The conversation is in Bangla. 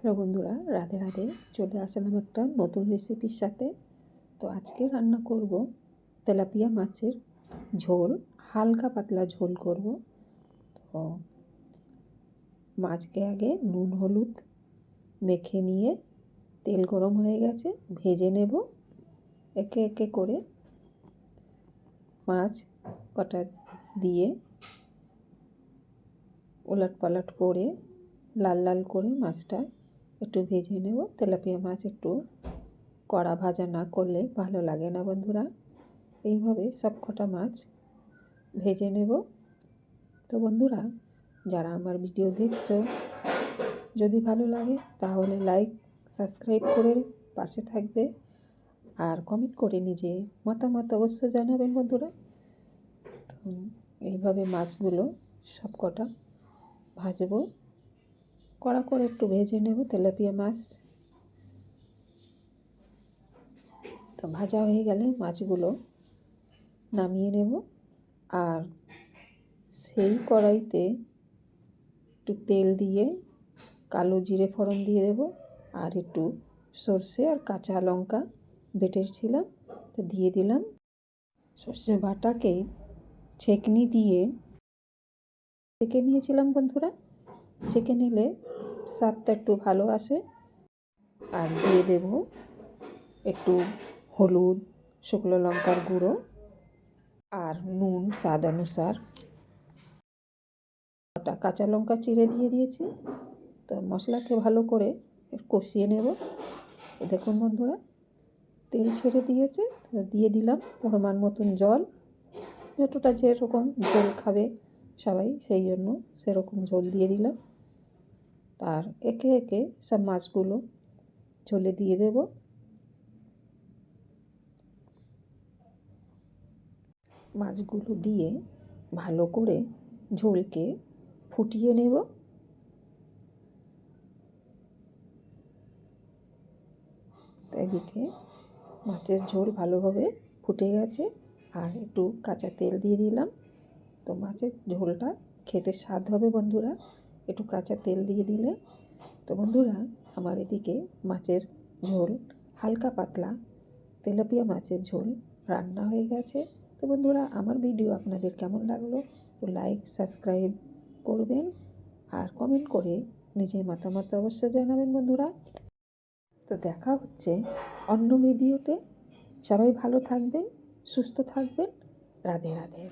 হ্যালো বন্ধুরা, রাধে রাধে। চলে আসলাম একটা নতুন রেসিপির সাথে। তো আজকে রান্না করব তেলাপিয়া মাছের ঝোল, হালকা পাতলা ঝোল করব। তো মাছকে আগে নুন হলুদ মেখে নিয়ে তেল গরম হয়ে গেছে, ভেজে নেব একে একে করে। মাছ কটা দিয়ে ওলট পালট করে লাল লাল করে মাছটা একটু ভেজে নেব। তেলাপিয়া মাছ একটু কড়া ভাজা না করলে ভালো লাগে না বন্ধুরা। এইভাবে সব কটা মাছ ভেজে নেব। তো বন্ধুরা, যারা আমার ভিডিও দেখছো, যদি ভালো লাগে তাহলে লাইক সাবস্ক্রাইব করে পাশে থাকবে আর কমেন্ট করে নিজে মতামত অবশ্যই জানাবেন বন্ধুরা। তো এইভাবে মাছগুলো সব কটা ভাজবো, কড়া করে একটু ভেজে নেব তেলাপিয়া মাছ। তো ভাজা হয়ে গেলে মাছগুলো নামিয়ে নেব আর সেই কড়াইতে একটু তেল দিয়ে কালো জিরে ফোড়ন দিয়ে দেব আর একটু সর্ষে আর কাঁচা লঙ্কা বেটেছিলাম তো দিয়ে দিলাম। সর্ষে বাটাকে ছেঁকনি দিয়ে ছেঁকে নিয়েছিলাম বন্ধুরা। ছেঁকে নিলে স্বাদটা একটু ভালো আসে। আর দিয়ে দেব একটু হলুদ, শুকনো লঙ্কার গুঁড়ো আর নুন স্বাদ অনুসার। কাঁচা লঙ্কা চিড়ে দিয়ে দিয়েছি। তো মশলাকে ভালো করে কষিয়ে নেব। দেখুন বন্ধুরা, তেল ছেড়ে দিয়েছে। দিয়ে দিলাম পরিমাণ মতন জল, যতটা যেরকম ঝোল খাবে সবাই সেই জন্য সেরকম ঝোল দিয়ে দিলাম। তার একে একে সব মাছগুলো ঝোলে দিয়ে দেব। মাছগুলো দিয়ে ভালো করে ঝোলকে ফুটিয়ে নেব। এদিকে মাছের ঝোল ভালোভাবে ফুটে গেছে আর একটু কাঁচা তেল দিয়ে দিলাম। তো মাছের ঝোলটা খেতে স্বাদ হবে বন্ধুরা একটু কাঁচা তেল দিয়ে দিলে। তো বন্ধুরা, আমার এদিকে মাছের ঝোল হালকা পাতলা তেলাপিয়া মাছের ঝোল রান্না হয়ে গেছে। তো বন্ধুরা, আমার ভিডিও আপনাদের কেমন লাগলো তো লাইক সাবস্ক্রাইব করবেন আর কমেন্ট করে নিজের মতামত অবশ্যই জানাবেন বন্ধুরা। তো দেখা হচ্ছে অন্য ভিডিওতে। সবাই ভালো থাকবেন, সুস্থ থাকবেন। রাধে রাধে।